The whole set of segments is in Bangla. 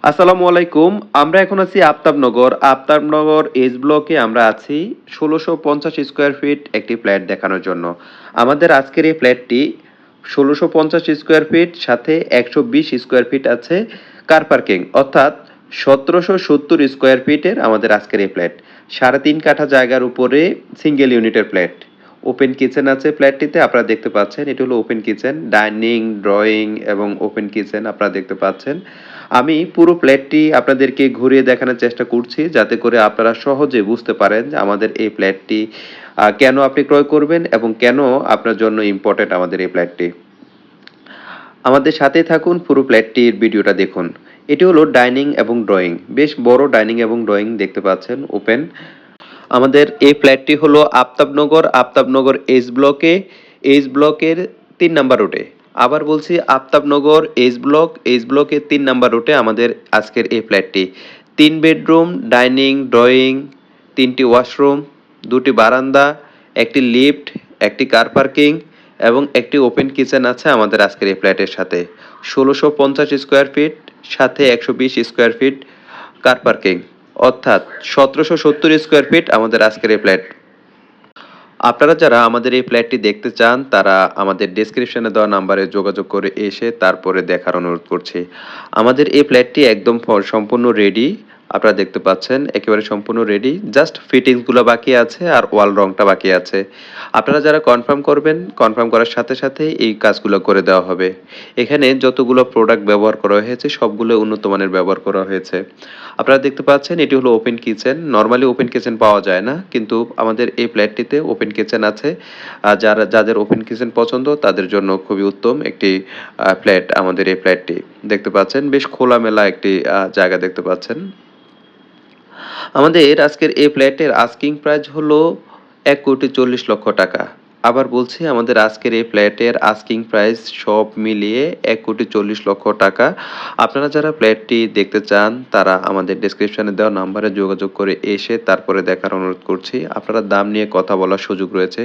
আসসালামু আলাইকুম। আমরা এখন আছি আফতাবনগর। আফতাবনগর এইচ ব্লকে আমরা আছি ১৬৫০ স্কয়ার ফিট একটি ফ্ল্যাট দেখানোর জন্য। আমাদের আজকের এই ফ্ল্যাটটি ১৬৫০ স্কয়ার ফিট সাথে ১২০ স্কয়ার ফিট আছে কার পার্কিং অর্থাৎ ১৭৭০ স্কয়ার ফিটের আমাদের আজকের এই ফ্ল্যাট। ৩.৫ কাঠা জায়গার উপরে সিঙ্গেল ইউনিটের ফ্ল্যাট। ওপেন কিচেন আছে ফ্ল্যাটটিতে আপনারা দেখতে পাচ্ছেন। এটি হলো ওপেন কিচেন, ডাইনিং, ড্রয়িং এবং ওপেন কিচেন আপনারা দেখতে পাচ্ছেন। আমি পুরো ফ্ল্যাটটি আপনাদেরকে ঘুরিয়ে দেখানোর চেষ্টা করছি যাতে করে আপনারা সহজে বুঝতে পারেন যে আমাদের এই ফ্ল্যাটটি কেন আপনি ক্রয় করবেন এবং কেন আপনার জন্য ইম্পর্টেন্ট আমাদের এই ফ্ল্যাটটি। আমাদের সাথেই থাকুন, পুরো ফ্ল্যাটটির ভিডিওটা দেখুন। এটি হলো ডাইনিং এবং ড্রয়িং। বেশ বড় ডাইনিং এবং ড্রয়িং দেখতে পাচ্ছেন ওপেন। আমাদের এই ফ্ল্যাটটি হলো আফতাবনগর এইচ ব্লকের ৩ নাম্বার রোডে। আবার বলছি আফতাবনগর এইচ ব্লকের ৩ নাম্বার রোডে আমাদের আজকের এই ফ্ল্যাটটি। ৩ বেডরুম, ডাইনিং, ড্রয়িং, ৩টি ওয়াশরুম, ২টি বারান্দা, একটি লিফট, একটি কার পার্কিং এবং একটি ওপেন কিচেন আছে আমাদের আজকের এই ফ্ল্যাটের সাথে। ১৬৫০ স্কয়ার ফিট সাথে ১২০ স্কয়ার ফিট কার পার্কিং অর্থাৎ ১৭৭০ স্কয়ার ফিট আমাদের আজকের এই ফ্ল্যাট। আপনারা যারা আমাদের এই ফ্ল্যাটটি দেখতে চান তারা আমাদের ডেসক্রিপশনে দেওয়া নাম্বারে যোগাযোগ করে এসে তারপরে দেখার অনুরোধ করছি। আমাদের এই ফ্ল্যাটটি একদম সম্পূর্ণ রেডি। আপনারা দেখতে পাচ্ছেন একেবারে সম্পূর্ণ রেডি। জাস্ট ফিটিংস গুলো বাকি আছে আর ওয়াল রংটা বাকি আছে। আপনারা যারা কনফার্ম করবেন, কনফার্ম করার সাথে সাথে এই কাজগুলো করে দেওয়া হবে। এখানে যতগুলো প্রোডাক্ট ব্যবহার করা হয়েছে সবগুলো উন্নত মানের ব্যবহার করা হয়েছে। আপনারা দেখতে পাচ্ছেন এটি হলো open kitchen. Normally open kitchen পাওয়া যায় না। কিন্তু আমাদের এই ফ্ল্যাটটিতে ওপেন কিচেন আছে। যাদের ওপেন কিচেন পছন্দ তাদের জন্য খুবই উত্তম একটি ফ্ল্যাট আমাদের এই ফ্ল্যাটটি। দেখতে পাচ্ছেন বেশ খোলামেলা একটি জায়গা দেখতে পাচ্ছেন। আমাদের আজকের এই ফ্ল্যাটের আস্কিং প্রাইস হলো ১,৪০,০০,০০০ টাকা। আবার বলছি আমাদের আজকের এই ফ্ল্যাটের আস্কিং প্রাইস সব মিলিয়ে ১,৪০,০০,০০০ টাকা। আপনারা যারা ফ্ল্যাটটি দেখতে চান তারা আমাদের ডেসক্রিপশনে দেওয়া নাম্বারে যোগাযোগ করে এসে তারপরে দেখার অনুরোধ করছি। আপনারা দাম নিয়ে কথা বলার সুযোগ রয়েছে।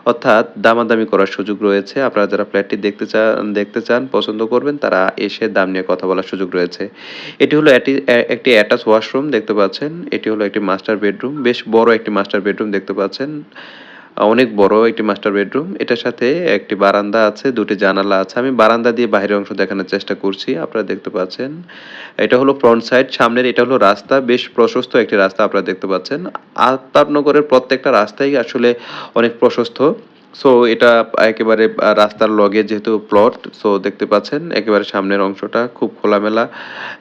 অর্থাৎ দামাদামি করার সুযোগ রয়েছে। আপনারা যারা ফ্ল্যাটটি দেখতে চান, পছন্দ করবেন তারা এসে দাম নিয়ে কথা বলার সুযোগ রয়েছে। এটি হলো একটি অ্যাটাচ ওয়াশরুম দেখতে পাচ্ছেন। এটি হলো একটি মাস্টার বেডরুম। বেশ বড় একটি মাস্টার বেডরুম দেখতে পাচ্ছেন। অনেক বড় একটি মাস্টার বেডরুম। এটার সাথে একটি বারান্দা আছে, ২টি জানালা আছে। আমি বারান্দা দিয়ে বাহিরের অংশ দেখানোর চেষ্টা করছি। আপনারা দেখতে পাচ্ছেন। এটা হলো ফ্রন্ট সাইড। সামনের এটা হলো রাস্তা। বেশ প্রশস্ত একটি রাস্তা আপনারা দেখতে পাচ্ছেন। আফতাবনগরের প্রত্যেকটা রাস্তাই আসলে অনেক প্রশস্ত। সো এটা একেবারে রাস্তার লগে যেহেতু প্লট, সো দেখতে পাচ্ছেন একেবারে সামনের অংশটা খুব খোলামেলা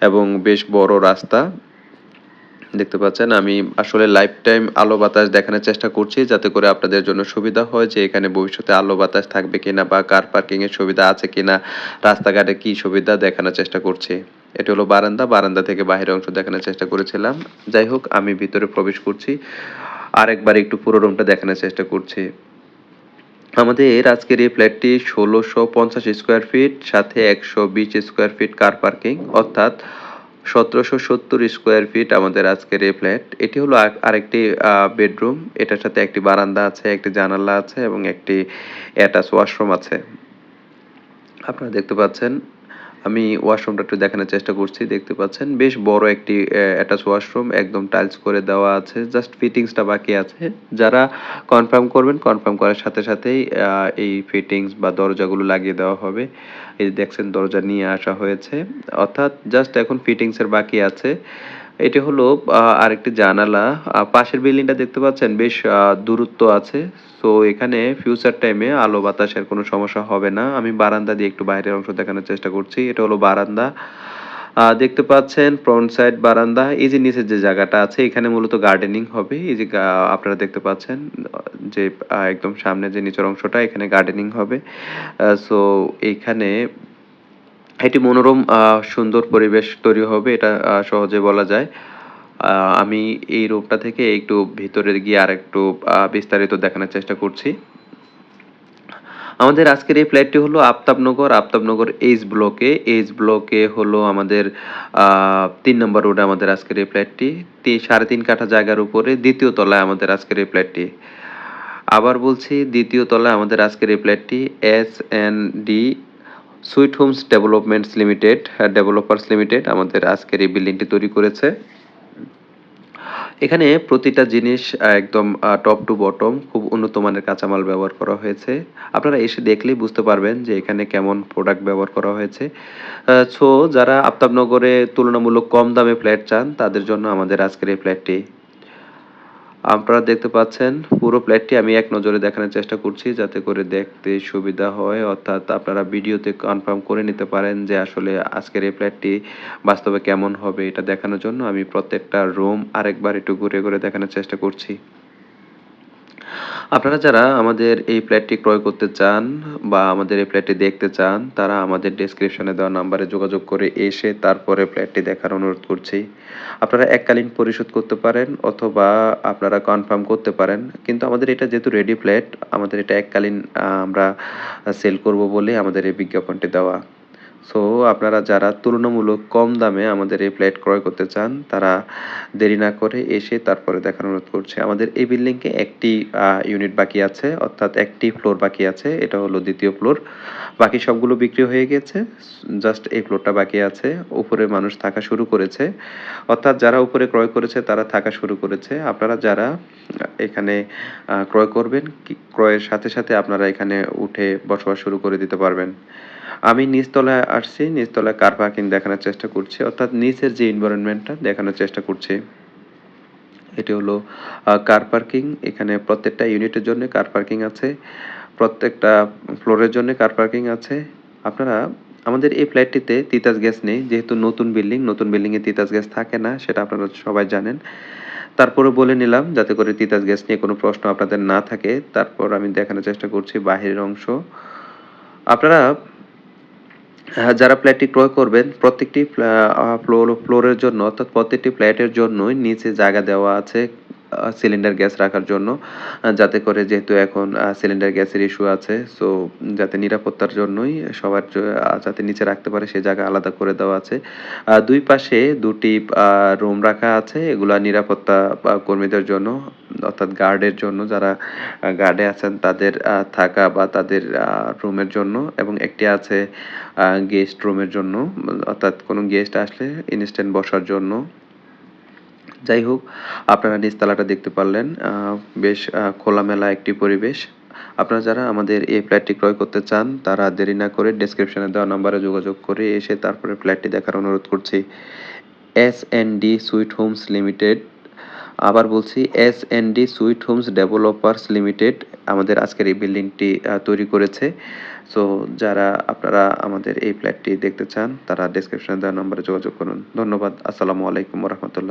এবং বেশ বড় রাস্তা। দেখতে পাচ্ছেন আমি আসলে লাইফ টাইম আলো বাতাস দেখানোর চেষ্টা করছি যাতে করে আপনাদের জন্য সুবিধা হয় যে এখানে ভবিষ্যতে আলো বাতাস থাকবে কিনা বা কার পার্কিং এর সুবিধা আছে কিনা, রাস্তাঘাটে কি সুবিধা দেখানোর চেষ্টা করছি। এটি হলো বারান্দা থেকে বাহিরের অংশ দেখানোর চেষ্টা করেছিলাম। যাই হোক আমি ভিতরে প্রবেশ করছি। আরেকবার একটু পুরো রুমটা দেখানোর চেষ্টা করছি। আমাদের আজকের এই ফ্ল্যাটটি ১৬৫০ স্কয়ার ফিট সাথে ১২০ স্কয়ার ফিট কার পার্কিং অর্থাৎ ১৭৭০ স্কয়ার ফিট আমাদের আজকের এই ফ্ল্যাট। এটি হলো আরেকটি বেডরুম। এটার সাথে একটি বারান্দা আছে, একটি জানালা আছে এবং একটি অ্যাটাচ ওয়াশরুম আছে। আপনারা দেখতে পাচ্ছেন। আমি ওয়াশরুমটা একটু দেখানোর চেষ্টা করছি। দেখতে পাচ্ছেন বেশ বড় একটি অ্যাটাচ ওয়াশরুম একদম টাইলস করে দেওয়া আছে। জাস্ট ফিটিংসটা বাকি আছে। যারা কনফার্ম করবেন, কনফার্ম করার সাথে সাথেই এই ফিটিংস বা দরজাগুলো লাগিয়ে দেওয়া হবে। এই যে দেখছেন দরজা নিয়ে আসা হয়েছে। অর্থাৎ জাস্ট এখন ফিটিংসের বাকি আছে। এটি হলো আরেকটি জানালা। পাশের বিল্ডিংটা দেখতে পাচ্ছেন বেশ দূরত্ব আছে। সো এখানে ফিউচার টাইমে আলো বাতাসের কোনো সমস্যা হবে না। আমি বারান্দা দিয়ে একটু বাইরের অংশ দেখানোর চেষ্টা করছি। এটা হলো বারান্দা। দেখতে পাচ্ছেন ফ্রন্ট সাইড বারান্দা। এই যে নিচের যে জায়গাটা আছে এখানে মূলত গার্ডেনিং হবে। এই যে আপনারা দেখতে পাচ্ছেন যে একদম সামনে যে নিচের অংশটা এখানে গার্ডেনিং হবে। সো এইখানে একটি মনোরম সুন্দর পরিবেশ তৈরি হবে এটা সহজে বলা যায়। আমি এই রুমটা থেকে একটু ভিতরে গিয়ে আরেকটু বিস্তারিত দেখানোর চেষ্টা করছি। আমাদের আজকের এই ফ্ল্যাটটি হলো আফতাবনগর এইচ ব্লকে হলো আমাদের ৩ নম্বর রোডে আমাদের আজকের এই ফ্ল্যাটটি। ৩.৫ কাঠা জায়গার উপরে ২য় তলায় আমাদের আজকের এই ফ্ল্যাটটি। আবার বলছি ২য় তলায় আমাদের আজকের এই ফ্ল্যাটটি S&D sweet homes developments limited, developers limited আমাদের আজকের এই বিল্ডিংটি তৈরি করেছে। এখানে প্রতিটা জিনিস একদম টপ টু বটম খুব উন্নত মানের কাঁচামাল ব্যবহার করা হয়েছে। আপনারা এসে দেখলেই বুঝতে পারবেন যে এখানে কেমন প্রোডাক্ট ব্যবহার করা হয়েছে। সো যারা আফতাবনগরে তুলনামূলক কম দামে ফ্ল্যাট চান তাদের জন্য আমাদের আজকের এই ফ্ল্যাটটি। আপনারা দেখতে পাচ্ছেন পুরো ফ্ল্যাটটি আমি এক নজরে দেখানোর চেষ্টা করছি যাতে করে দেখতে সুবিধা হয়, অর্থাৎ আপনারা ভিডিওতে কনফার্ম করে নিতে পারেন যে আসলে আজকের এই ফ্ল্যাটটি বাস্তবে কেমন হবে। এটা দেখানোর জন্য আমি প্রত্যেকটা রুম আরেকবার একটু ঘুরে ঘুরে দেখানোর চেষ্টা করছি। আপনারা যারা আমাদের এই ফ্ল্যাটটি ক্রয় করতে চান বা আমাদের এই ফ্ল্যাটটি দেখতে চান তারা আমাদের ডেসক্রিপশনে দেওয়া নাম্বারে যোগাযোগ করে এসে তারপরে ফ্ল্যাটটি দেখার অনুরোধ করছি। আপনারা এককালীন পরিশোধ করতে পারেন অথবা আপনারা কনফার্ম করতে পারেন। কিন্তু আমাদের এটা যেহেতু রেডি ফ্ল্যাট, আমাদের এটা এককালীন আমরা সেল করব বলে আমাদের এই বিজ্ঞাপনটি দেওয়া। সো আপনারা যারা তুলনামূলক কম দামে আমাদের এই ফ্ল্যাট ক্রয় করতে চান তারা দেরি না করে এসে তারপরে দেখার অনুরোধ করছি। আমাদের এই বিল্ডিংয়ে একটি ইউনিট বাকি আছে, অর্থাৎ একটি ফ্লোর বাকি আছে। এটা হলো দ্বিতীয় ফ্লোর। বাকি সবগুলো বিক্রি হয়ে গেছে। জাস্ট এই ফ্লোরটা বাকি আছে। উপরে মানুষ থাকা শুরু করেছে। অর্থাৎ যারা উপরে ক্রয় করেছে তারা থাকা শুরু করেছে। আপনারা যারা এখানে ক্রয় করবেন, ক্রয়ের সাথে সাথে আপনারা এখানে উঠে বসবাস শুরু করে দিতে পারবেন। আমি নিচতলায় আসছি, নিচতলায় কার পার্কিং দেখানোর চেষ্টা করছি, অর্থাৎ নিচের যে এনভায়রনমেন্টটা দেখানোর চেষ্টা করছি। এটি হলো কার পার্কিং। এখানে প্রত্যেকটা ইউনিটের জন্য কার পার্কিং আছে। প্রত্যেকটা ফ্লোরের জন্য কার পার্কিং আছে। আপনারা আমাদের এই ফ্ল্যাটটিতে তিতাস গ্যাস নেই। যেহেতু নতুন বিল্ডিং, নতুন বিল্ডিংয়ে তিতাস গ্যাস থাকে না সেটা আপনারা সবাই জানেন। তারপরেও বলে নিলাম যাতে করে তিতাস গ্যাস নিয়ে কোনো প্রশ্ন আপনাদের না থাকে। তারপর আমি দেখানোর চেষ্টা করছি বাহিরের অংশ। আপনারা যারা ফ্ল্যাটটি ক্রয় করবেন প্রত্যেকটি ফ্লোরের জন্য, অর্থাৎ প্রত্যেকটি ফ্ল্যাটের জন্যই নিচে জায়গা দেওয়া আছে সিলিন্ডার গ্যাস রাখার জন্য। যাতে করে, যেহেতু এখন সিলিন্ডার গ্যাসের ইস্যু আছে, সো যাতে নিরাপত্তার জন্যই সবার যাতে নিচে রাখতে পারে সে জায়গা আলাদা করে দেওয়া আছে। ২ পাশে ২ টি রুম রাখা আছে। এগুলা নিরাপত্তা কর্মীদের জন্য, অর্থাৎ গার্ডের জন্য, যারা গার্ডে আছেন তাদের থাকা বা তাদের রুমের জন্য, এবং একটি আছে গেস্ট রুমের জন্য, অর্থাৎ কোনো গেস্ট আসলে ইনস্ট্যান্ট বসার জন্য। যাই হোক, আপনারা নিচতলাটা দেখতে পারলেন। বেশ খোলামেলা একটি পরিবেশ। আপনারা যারা আমাদের এই ফ্ল্যাটটি ক্রয় করতে চান তারা দেরি না করে ডেসক্রিপশনে দেওয়া নাম্বারে যোগাযোগ করে এসে তারপরে ফ্ল্যাটটি দেখার অনুরোধ করছি। এস&ডি সুইট হোমস লিমিটেড, আবার বলছি এস&ডি সুইট হোমস ডেভেলপার্স লিমিটেড আমাদের আজকের এই বিল্ডিংটি তৈরি করেছে। সো যারা আপনারা আমাদের এই ফ্ল্যাটটি দেখতে চান তারা ডেসক্রিপশনে দেওয়া নম্বরে যোগাযোগ করুন। ধন্যবাদ। আসসালামু আলাইকুম ওয়া রাহমাতুল্লাহ।